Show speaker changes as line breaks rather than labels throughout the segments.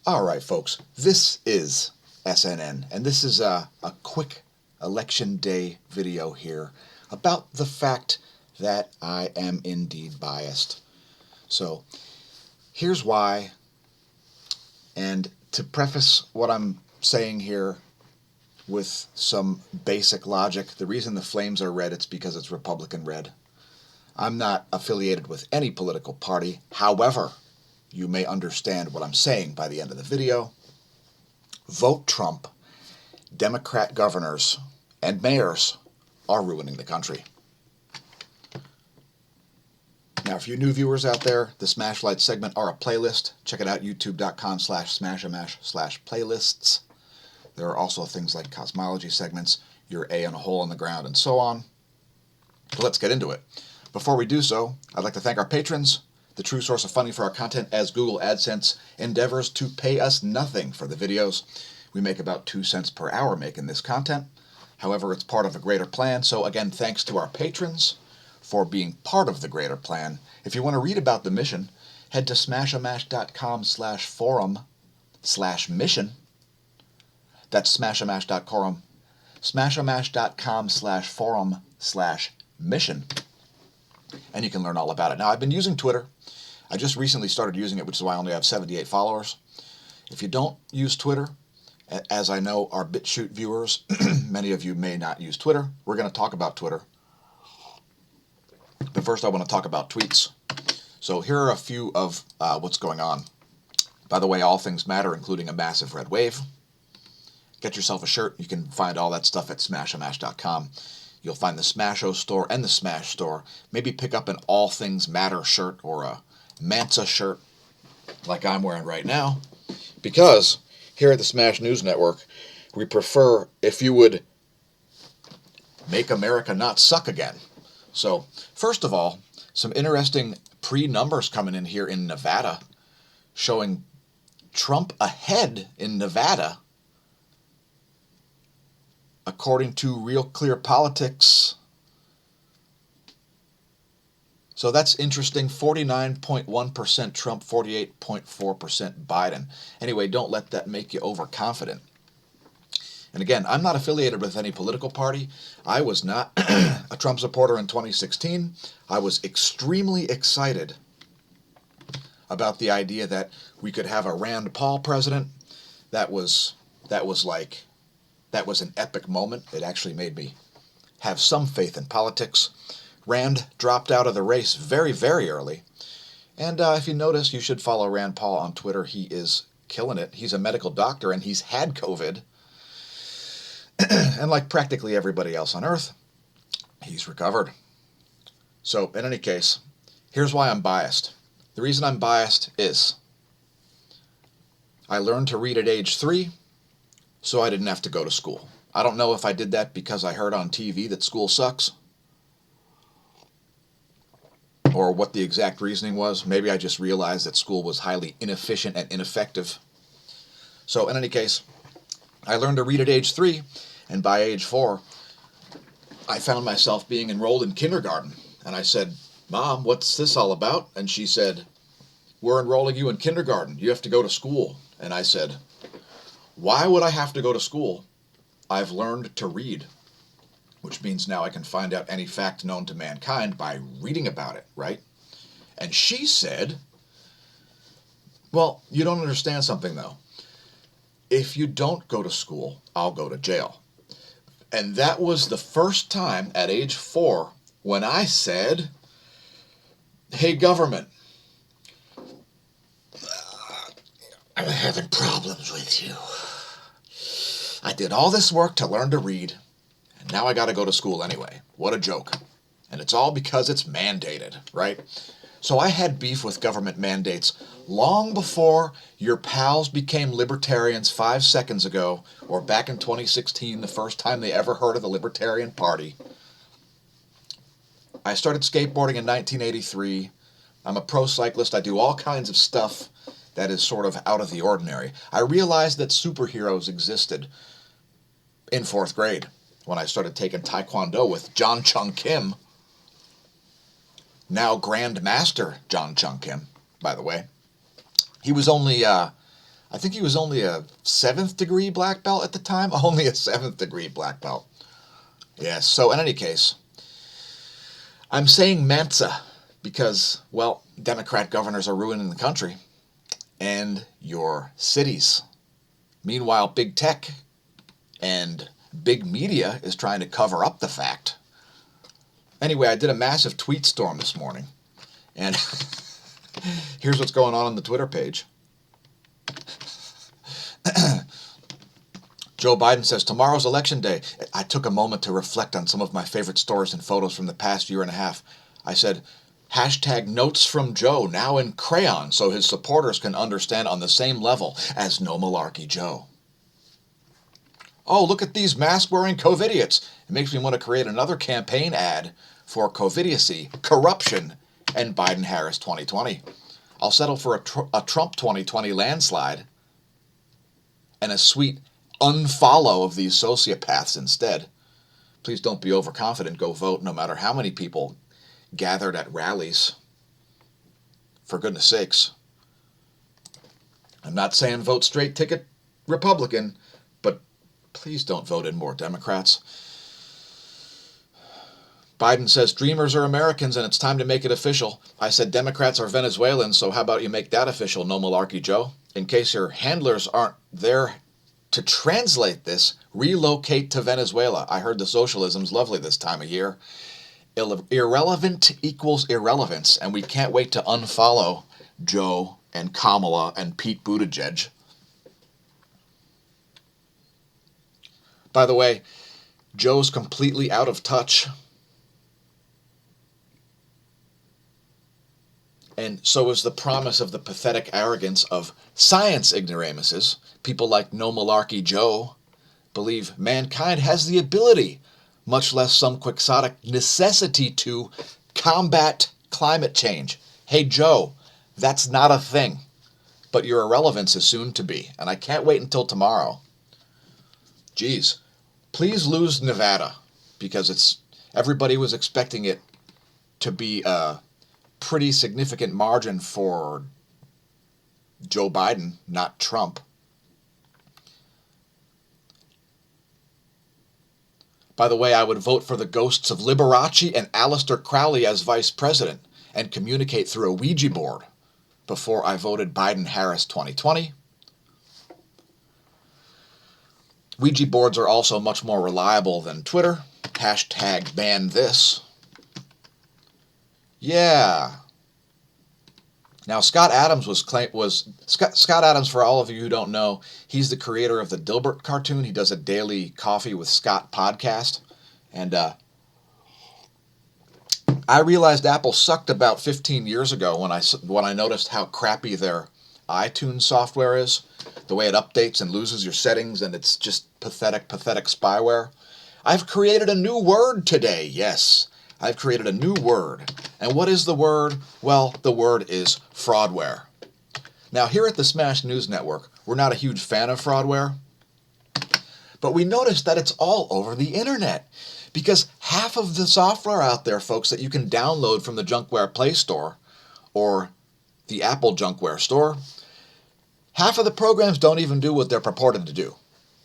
All right, folks, this is SNN, and this is a quick election day video here about the fact that I am indeed biased. So here's why, and to preface what I'm saying here with some basic logic, the reason the flames are red, it's because it's Republican red. I'm not affiliated with any political party. However, you may understand what I'm saying by the end of the video. Vote Trump. Democrat governors and mayors are ruining the country. Now, for you new viewers out there, the smAshlights segment are a playlist. Check it out, youtube.com/smashamash/playlists. There are also things like cosmology segments, your A on a hole in the ground, and so on. So let's get into it. Before we do so, I'd like to thank our patrons, the true source of funding for our content, as Google AdSense endeavors to pay us nothing for the videos. We make about 2 cents per hour making this content. However, it's part of a greater plan, so again, thanks to our patrons for being part of the greater plan. If you want to read about the mission, head to smashamash.com/forum/mission. That's smashamash.com, smashamash.com/forum/mission. And you can learn all about it. Now, I've been using Twitter. I just recently started using it, which is why I only have 78 followers. If you don't use Twitter, as I know our BitChute viewers, many of you may not use Twitter. We're going to talk about Twitter. But first I want to talk about tweets. So here are a few of what's going on. By the way, all things matter, including a massive red wave. Get yourself a shirt. You can find all that stuff at smashamash.com. You'll find the smAsho store and the Smash store. Maybe pick up an All Things Matter shirt or a Mansa shirt like I'm wearing right now. Because here at the Smash News Network, we prefer if you would make America not suck again. So, first of all, some interesting pre-numbers coming in here in Nevada, showing Trump ahead in Nevada, according to Real Clear Politics. So that's interesting. 49.1% Trump, 48.4% Biden. Anyway, don't let that make you overconfident. And again, I'm not affiliated with any political party. I was not a Trump supporter in 2016. I was extremely excited about the idea that we could have a Rand Paul president. That was an epic moment. It actually made me have some faith in politics. Rand dropped out of the race very, very early. And if you notice, you should follow Rand Paul on Twitter. He is killing it. He's a medical doctor, and he's had COVID. And like practically everybody else on Earth, he's recovered. So, in any case, here's why I'm biased. The reason I'm biased is I learned to read at age 3, so I didn't have to go to school. I don't know if I did that because I heard on TV that school sucks, or what the exact reasoning was. Maybe I just realized that school was highly inefficient and ineffective. So, in any case, I learned to read at age 3, and by age 4, I found myself being enrolled in kindergarten. And I said, "Mom, what's this all about?" And she said, "We're enrolling you in kindergarten. You have to go to school." And I said, "Why would I have to go to school? I've learned to read," which means now I can find out any fact known to mankind by reading about it, right? And she said, "Well, you don't understand something, though. If you don't go to school, I'll go to jail." And that was the first time at age 4 when I said, "Hey, government, I'm having problems with you. I did all this work to learn to read, and now I got to go to school anyway. What a joke." And it's all because it's mandated, right? So I had beef with government mandates long before your pals became libertarians 5 seconds ago, or back in 2016, the first time they ever heard of the Libertarian Party. I started skateboarding in 1983. I'm a pro cyclist. I do all kinds of stuff that is sort of out of the ordinary. I realized that superheroes existed in 4th grade when I started taking Taekwondo with John Chung Kim, now Grand Master John Chung Kim, by the way. He was only I think he was only a 7th degree black belt at the time. Only a 7th degree black belt. Yes, so in any case, I'm saying Mansa because, well, Democrat governors are ruining the country and your cities. Meanwhile, big tech and big media is trying to cover up the fact. Anyway, I did a massive tweet storm this morning, and here's what's going on the Twitter page. Joe Biden says, tomorrow's election day. I took a moment to reflect on some of my favorite stories and photos from the past year and a half. I said, hashtag notes from Joe, now in crayon, so his supporters can understand on the same level as No Malarkey Joe. Oh, look at these mask-wearing COVIDiots. It makes me want to create another campaign ad for COVIDiocy, corruption, and Biden-Harris 2020. I'll settle for a Trump 2020 landslide and a sweet unfollow of these sociopaths instead. Please don't be overconfident. Go vote no matter how many people gathered at rallies. For goodness sakes. I'm not saying vote straight ticket Republican, but please don't vote in more Democrats. Biden says dreamers are Americans and it's time to make it official. I said Democrats are Venezuelans, so how about you make that official, No Malarkey Joe? In case your handlers aren't there to translate this, relocate to Venezuela. I heard the socialism's lovely this time of year. Irrelevant equals irrelevance, and we can't wait to unfollow Joe and Kamala and Pete Buttigieg. By the way, Joe's completely out of touch. And so is the promise of the pathetic arrogance of science ignoramuses. People like No Malarkey Joe believe mankind has the ability, much less some quixotic necessity, to combat climate change. Hey, Joe, that's not a thing. But your irrelevance is soon to be, and I can't wait until tomorrow. Geez, please lose Nevada, because everybody was expecting it to be a pretty significant margin for Joe Biden, not Trump. By the way, I would vote for the ghosts of Liberace and Aleister Crowley as vice president and communicate through a Ouija board before I voted Biden-Harris 2020. Ouija boards are also much more reliable than Twitter. Hashtag ban this. Yeah. Now, Scott Adams Scott Adams, for all of you who don't know, he's the creator of the Dilbert cartoon. He does a daily Coffee with Scott podcast. And I realized Apple sucked about 15 years ago when I noticed how crappy their iTunes software is, the way it updates and loses your settings, and it's just pathetic spyware. I've created a new word today, yes. I've created a new word. And what is the word? Well, the word is fraudware. Now, here at the Smash News Network, we're not a huge fan of fraudware, but we noticed that it's all over the internet. Because half of the software out there, folks, that you can download from the Junkware Play Store or the Apple Junkware Store, half of the programs don't even do what they're purported to do.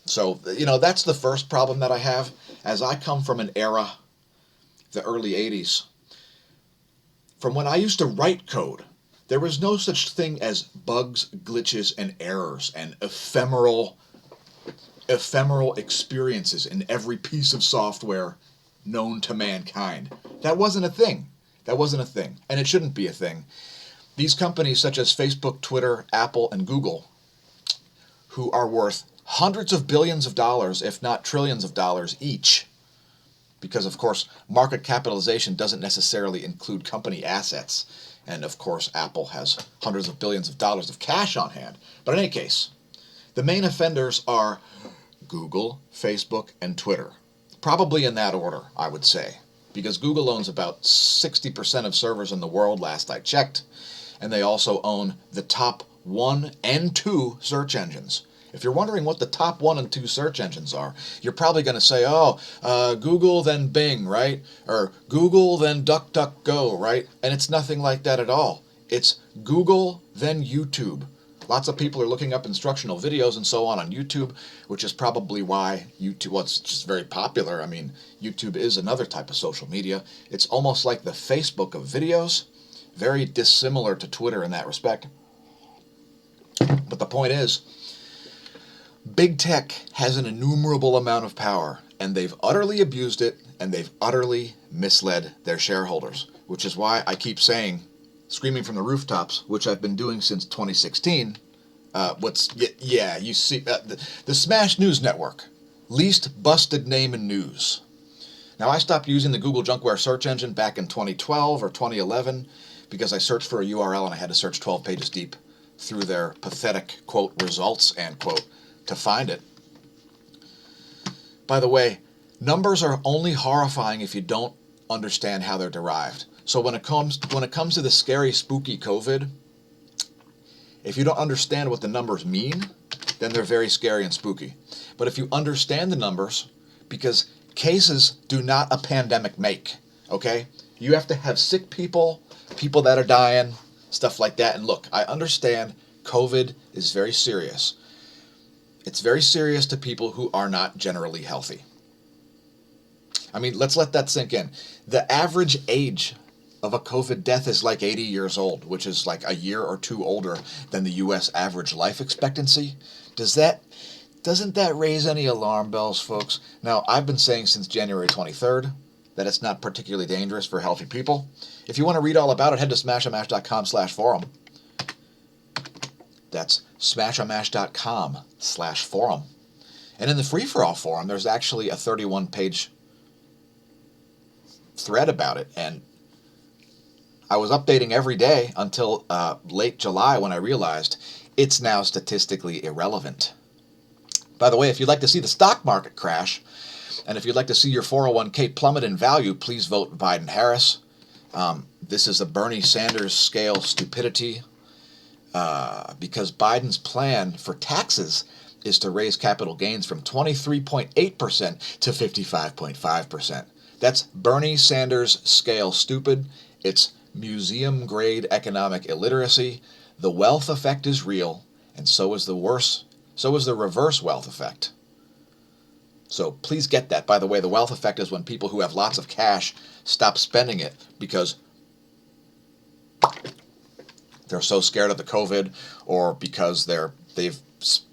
So, that's the first problem that I have, as I come from an era, the early 80s, from when I used to write code. There was no such thing as bugs, glitches, and errors, and ephemeral experiences in every piece of software known to mankind. That wasn't a thing. And it shouldn't be a thing. These companies such as Facebook, Twitter, Apple, and Google, who are worth hundreds of billions of dollars, if not trillions of dollars each, because, of course, market capitalization doesn't necessarily include company assets. And, of course, Apple has hundreds of billions of dollars of cash on hand. But in any case, the main offenders are Google, Facebook, and Twitter. Probably in that order, I would say. Because Google owns about 60% of servers in the world, last I checked. And they also own the top 1 and 2 search engines. If you're wondering what the top 1 and 2 search engines are, you're probably going to say, Google, then Bing, right? Or Google, then DuckDuckGo, right? And it's nothing like that at all. It's Google, then YouTube. Lots of people are looking up instructional videos and so on YouTube, which is probably why YouTube, well, it's just very popular. I mean, YouTube is another type of social media. It's almost like the Facebook of videos, very dissimilar to Twitter in that respect. But the point is, big tech has an innumerable amount of power, and they've utterly abused it, and they've utterly misled their shareholders, which is why I keep saying, screaming from the rooftops, which I've been doing since 2016, you see, the Smash News Network, least busted name in news. Now, I stopped using the Google Junkware search engine back in 2012 or 2011 because I searched for a URL and I had to search 12 pages deep through their pathetic, quote, results, end quote, to find it. By the way, numbers are only horrifying if you don't understand how they're derived. So when it comes to the scary, spooky COVID, if you don't understand what the numbers mean, then they're very scary and spooky. But if you understand the numbers, because cases do not a pandemic make, okay? You have to have sick people, people that are dying, stuff like that. And look, I understand COVID is very serious. It's very serious to people who are not generally healthy. I mean, let's let that sink in. The average age of a COVID death is like 80 years old, which is like a year or two older than the U.S. average life expectancy. Doesn't that raise any alarm bells, folks? Now, I've been saying since January 23rd that it's not particularly dangerous for healthy people. If you want to read all about it, head to smashamash.com/forum. That's smashamash.com/forum. And in the free-for-all forum, there's actually a 31-page thread about it. And I was updating every day until late July when I realized it's now statistically irrelevant. By the way, if you'd like to see the stock market crash, and if you'd like to see your 401k plummet in value, please vote Biden-Harris. This is a Bernie Sanders scale stupidity because Biden's plan for taxes is to raise capital gains from 23.8% to 55.5%. That's Bernie Sanders scale stupid. It's museum-grade economic illiteracy. The wealth effect is real, and so is the reverse wealth effect. So please get that. By the way, the wealth effect is when people who have lots of cash stop spending it because they're so scared of the COVID, or because they've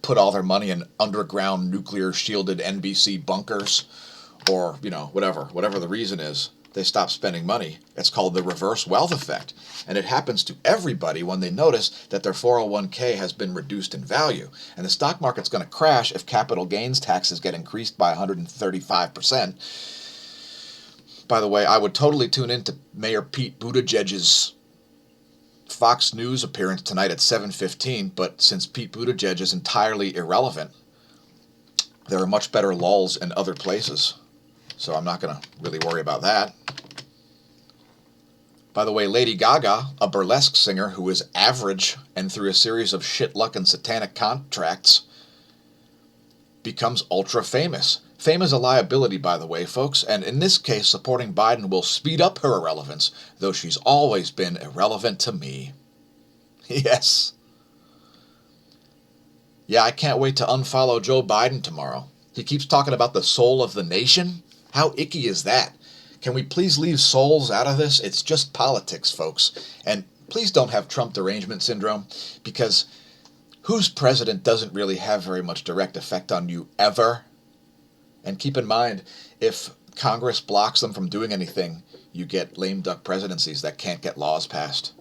put all their money in underground nuclear shielded NBC bunkers, or whatever the reason is. They stop spending money. It's called the reverse wealth effect. And it happens to everybody when they notice that their 401k has been reduced in value. And the stock market's going to crash if capital gains taxes get increased by 135%. By the way, I would totally tune into Mayor Pete Buttigieg's Fox News appearance tonight at 7:15, but since Pete Buttigieg is entirely irrelevant, there are much better lulls in other places. So I'm not going to really worry about that. By the way, Lady Gaga, a burlesque singer who is average and through a series of shit luck and satanic contracts, becomes ultra famous. Fame is a liability, by the way, folks, and in this case, supporting Biden will speed up her irrelevance, though she's always been irrelevant to me. Yes. Yeah, I can't wait to unfollow Joe Biden tomorrow. He keeps talking about the soul of the nation. How icky is that? Can we please leave souls out of this? It's just politics, folks. And please don't have Trump derangement syndrome, because whose president doesn't really have very much direct effect on you ever? And keep in mind, if Congress blocks them from doing anything, you get lame duck presidencies that can't get laws passed.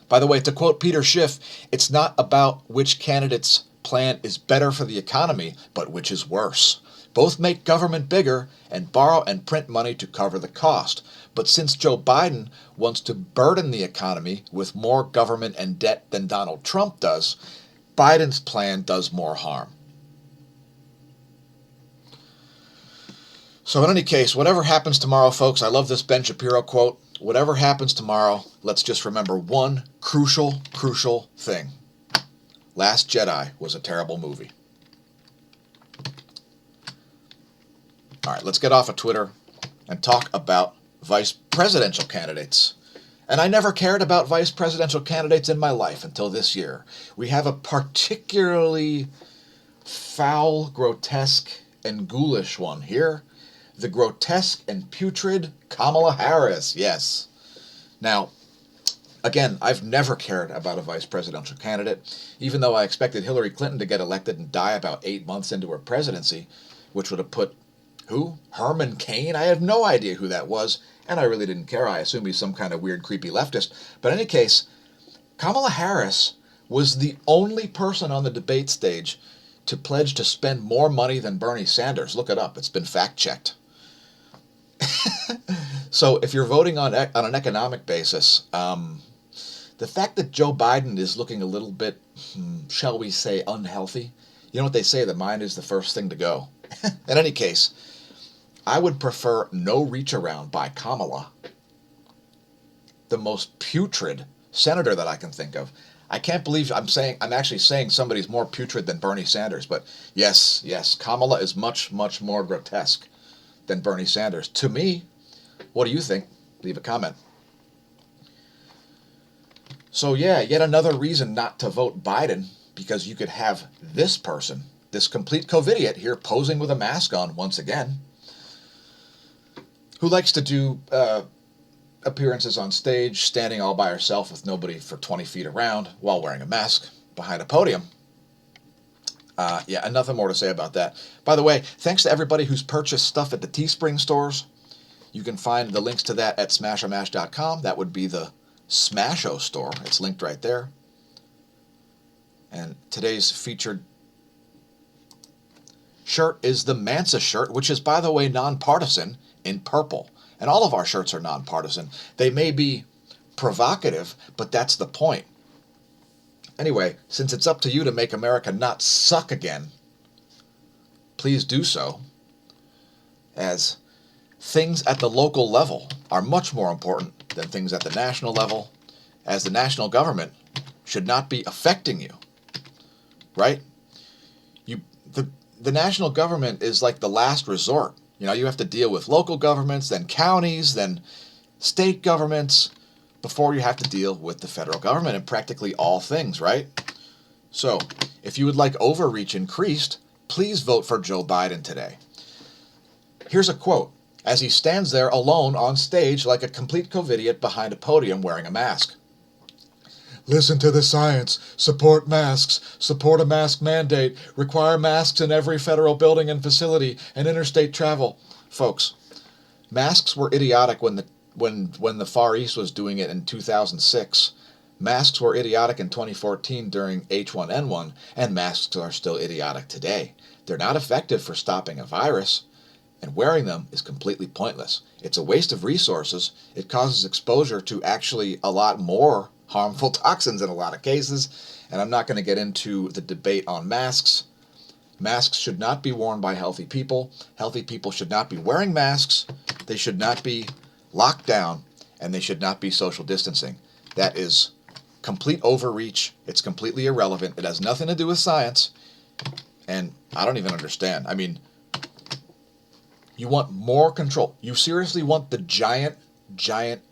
By the way, to quote Peter Schiff, it's not about which candidate's plan is better for the economy, but which is worse. Both make government bigger and borrow and print money to cover the cost. But since Joe Biden wants to burden the economy with more government and debt than Donald Trump does, Biden's plan does more harm. So in any case, whatever happens tomorrow, folks, I love this Ben Shapiro quote. Whatever happens tomorrow, let's just remember one crucial thing. Last Jedi was a terrible movie. All right, let's get off of Twitter and talk about vice presidential candidates. And I never cared about vice presidential candidates in my life until this year. We have a particularly foul, grotesque, and ghoulish one here. The grotesque and putrid Kamala Harris, yes. Now, again, I've never cared about a vice presidential candidate, even though I expected Hillary Clinton to get elected and die about 8 months into her presidency, which would have put, who? Herman Cain? I have no idea who that was, and I really didn't care. I assume he's some kind of weird, creepy leftist. But in any case, Kamala Harris was the only person on the debate stage to pledge to spend more money than Bernie Sanders. Look it up. It's been fact-checked. So if you're voting on an economic basis, the fact that Joe Biden is looking a little bit, shall we say, unhealthy, you know what they say, the mind is the first thing to go. In any case, I would prefer no reach around by Kamala, the most putrid senator that I can think of. I can't believe I'm actually saying somebody's more putrid than Bernie Sanders, but yes, Kamala is much, much more grotesque than Bernie Sanders. To me, what do you think? Leave a comment. So yeah, yet another reason not to vote Biden, because you could have this person, this complete COVIDiot here posing with a mask on once again, who likes to do appearances on stage, standing all by herself with nobody for 20 feet around while wearing a mask behind a podium. Yeah, nothing more to say about that. By the way, thanks to everybody who's purchased stuff at the Teespring stores. You can find the links to that at smAshomash.com. That would be the smAsho store. It's linked right there. And today's featured shirt is the Mansa shirt, which is, by the way, nonpartisan in purple. And all of our shirts are nonpartisan. They may be provocative, but that's the point. Anyway, since it's up to you to make America not suck again, please do so, as things at the local level are much more important than things at the national level, as the national government should not be affecting you, right? The national government is like the last resort. You know, you have to deal with local governments, then counties, then state governments, before you have to deal with the federal government in practically all things, right? So, if you would like overreach increased, please vote for Joe Biden today. Here's a quote, as he stands there alone on stage like a complete COVIDiot behind a podium wearing a mask. Listen to the science. Support masks. Support a mask mandate. Require masks in every federal building and facility and interstate travel. Folks, masks were idiotic when the Far East was doing it in 2006. Masks were idiotic in 2014 during H1N1, and masks are still idiotic today. They're not effective for stopping a virus, and wearing them is completely pointless. It's a waste of resources. It causes exposure to actually a lot more harmful toxins in a lot of cases, and I'm not going to get into the debate on masks. Masks should not be worn by healthy people. Healthy people should not be wearing masks. They should not be locked down, and they should not be social distancing. That is complete overreach. It's completely irrelevant. It has nothing to do with science, and I don't even understand. I mean, you want more control. You seriously want the giant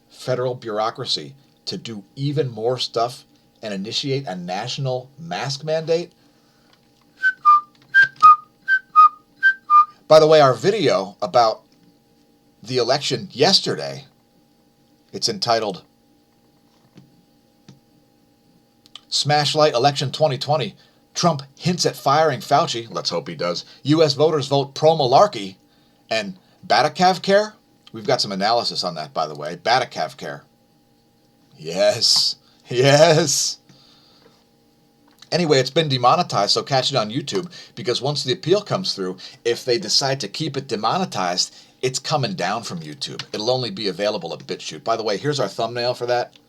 federal bureaucracy to do even more stuff and initiate a national mask mandate? By the way, our video about the election yesterday, it's entitled smAshlight Election 2020, Trump hints at firing Fauci, let's hope he does, U.S. voters vote pro-malarkey, and Batacave care? We've got some analysis on that, by the way. Batacave care. Yes. Anyway, it's been demonetized, so catch it on YouTube, because once the appeal comes through, if they decide to keep it demonetized, it's coming down from YouTube. It'll only be available at BitChute. By the way, here's our thumbnail for that.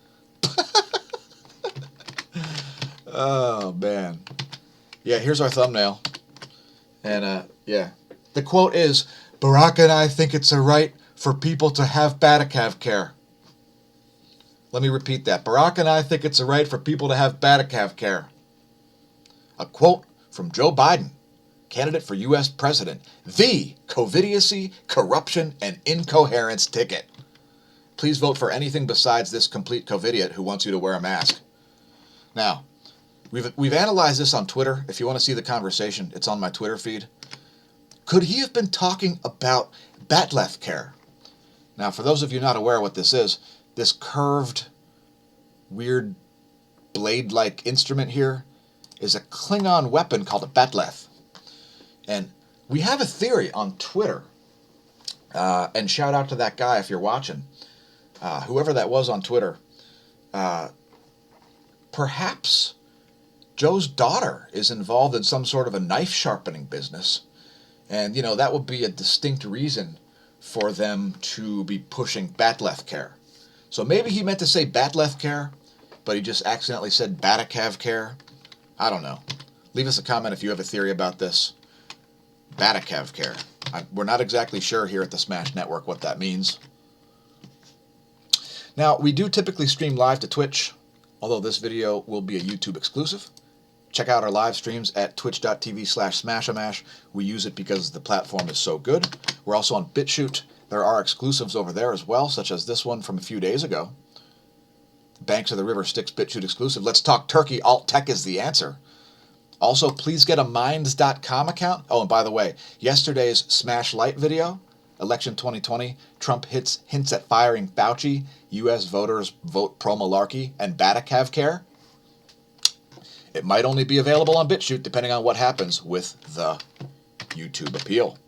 Oh, man. Yeah, here's our thumbnail. And, yeah. The quote is, Barack and I think it's a right for people to have Batacave care. Let me repeat that. Barack and I think it's a right for people to have Batacave care. A quote from Joe Biden, candidate for U.S. President. The COVIDiocy, corruption, and incoherence ticket. Please vote for anything besides this complete COVIDiot who wants you to wear a mask. Now, we've analyzed this on Twitter. If you want to see the conversation, it's on my Twitter feed. Could he have been talking about Batleth care? Now, for those of you not aware what this is, this curved, weird, blade-like instrument here is a Klingon weapon called a Batleth. And we have a theory on Twitter, and shout out to that guy if you're watching, whoever that was on Twitter. Perhaps Joe's daughter is involved in some sort of a knife sharpening business. And, you know, that would be a distinct reason for them to be pushing Batleth care. So maybe he meant to say Batleth care, but he just accidentally said Batakav care. I don't know. Leave us a comment if you have a theory about this. Batakav care. We're not exactly sure here at the Smash Network what that means. Now, we do typically stream live to Twitch, although this video will be a YouTube exclusive. Check out our live streams at twitch.tv/smAshomash. We use it because the platform is so good. We're also on BitChute. There are exclusives over there as well, such as this one from a few days ago. Banks of the River Styx BitChute exclusive. Let's talk Turkey. Alt Tech is the answer. Also, please get a Minds.com account. Oh, and by the way, yesterday's smAshlight video, Election 2020, Trump hints at firing Fauci, U.S. voters vote pro-malarkey, and Batakav care. It might only be available on BitChute depending on what happens with the YouTube appeal.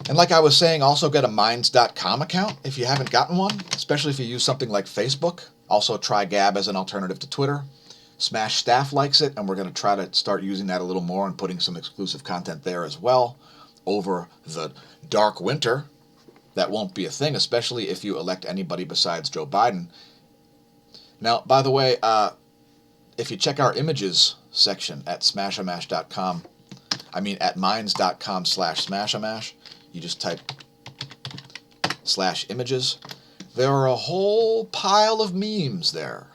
And like I was saying, also get a Minds.com account if you haven't gotten one, especially if you use something like Facebook. Also try Gab as an alternative to Twitter. Smash staff likes it, and we're going to try to start using that a little more and putting some exclusive content there as well over the dark winter. That won't be a thing, especially if you elect anybody besides Joe Biden. Now, by the way, if you check our images section at smashomash.com, at minds.com/smashomash, you just type /images. There are a whole pile of memes there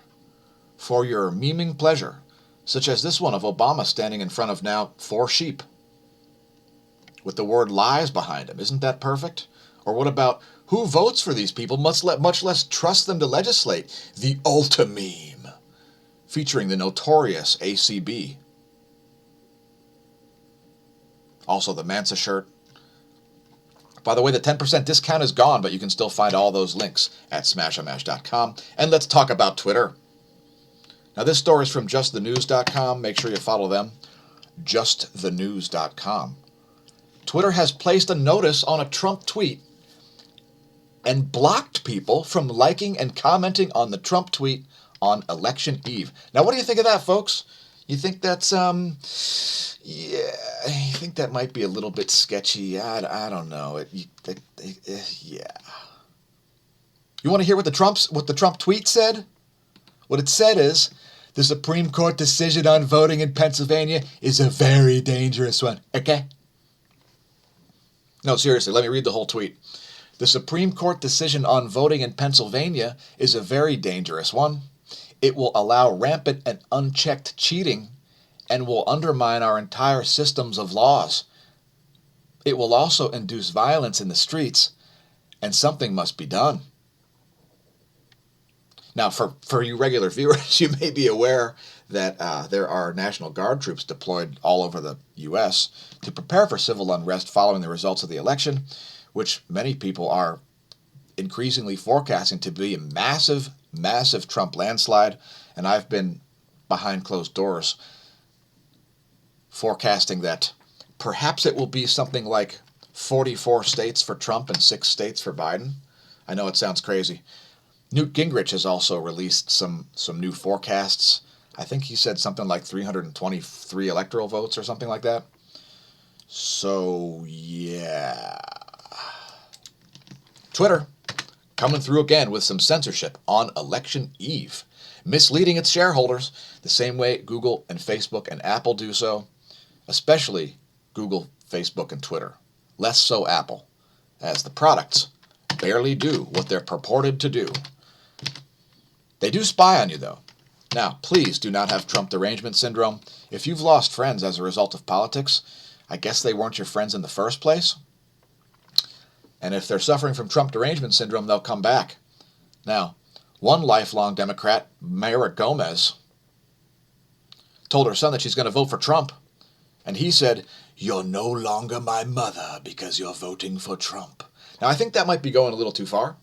for your memeing pleasure, such as this one of Obama standing in front of now 4 sheep with the word lies behind him. Isn't that perfect? Or what about who votes for these people, much less trust them to legislate? The Ultimeme, featuring the notorious ACB. Also the Mansa shirt. By the way, the 10% discount is gone, but you can still find all those links at smashomash.com. And let's talk about Twitter. Now, this story is from justthenews.com. Make sure you follow them. Justthenews.com. Twitter has placed a notice on a Trump tweet and blocked people from liking and commenting on the Trump tweet on election eve. Now, what do you think of that, folks? You think that's, you think that might be a little bit sketchy? I don't know. Yeah. You want to hear what the Trump tweet said? What it said is, the Supreme Court decision on voting in Pennsylvania is a very dangerous one. Okay? No, seriously, let me read the whole tweet. The Supreme Court decision on voting in Pennsylvania is a very dangerous one. It will allow rampant and unchecked cheating and will undermine our entire systems of laws. It will also induce violence in the streets, and something must be done. Now, for you regular viewers, you may be aware that there are National Guard troops deployed all over the U.S. to prepare for civil unrest following the results of the election, which many people are increasingly forecasting to be a massive, massive Trump landslide. And I've been behind closed doors forecasting that perhaps it will be something like 44 states for Trump and 6 states for Biden. I know it sounds crazy. Newt Gingrich has also released some new forecasts. I think he said something like 323 electoral votes or something like that. So, yeah. Twitter coming through again with some censorship on election eve, misleading its shareholders the same way Google and Facebook and Apple do so, especially Google, Facebook, and Twitter. Less so Apple, as the products barely do what they're purported to do. They do spy on you, though. Now, please do not have Trump derangement syndrome. If you've lost friends as a result of politics, I guess they weren't your friends in the first place. And if they're suffering from Trump derangement syndrome, they'll come back. Now, one lifelong Democrat, Mayra Gomez, told her son that she's going to vote for Trump. And he said, "You're no longer my mother because you're voting for Trump." Now, I think that might be going a little too far.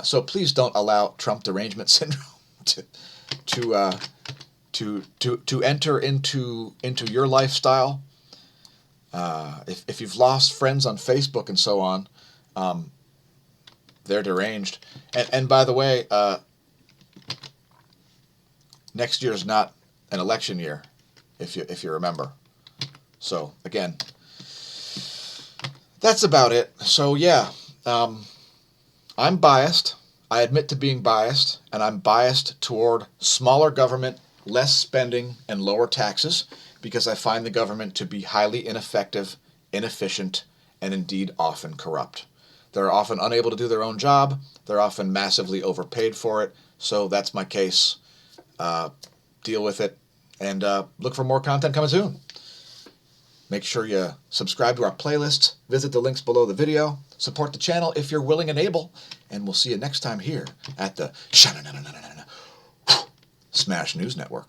So please don't allow Trump derangement syndrome to enter into your lifestyle. If you've lost friends on Facebook and so on, they're deranged. And by the way, next year is not an election year, if you remember. So again, that's about it. So yeah, I'm biased. I admit to being biased, and I'm biased toward smaller government, less spending, and lower taxes, because I find the government to be highly ineffective, inefficient, and indeed often corrupt. They're often unable to do their own job. They're often massively overpaid for it. So that's my case. Deal with it, and look for more content coming soon. Make sure you subscribe to our playlist, visit the links below the video, support the channel if you're willing and able, and we'll see you next time here at the smAsh News Network.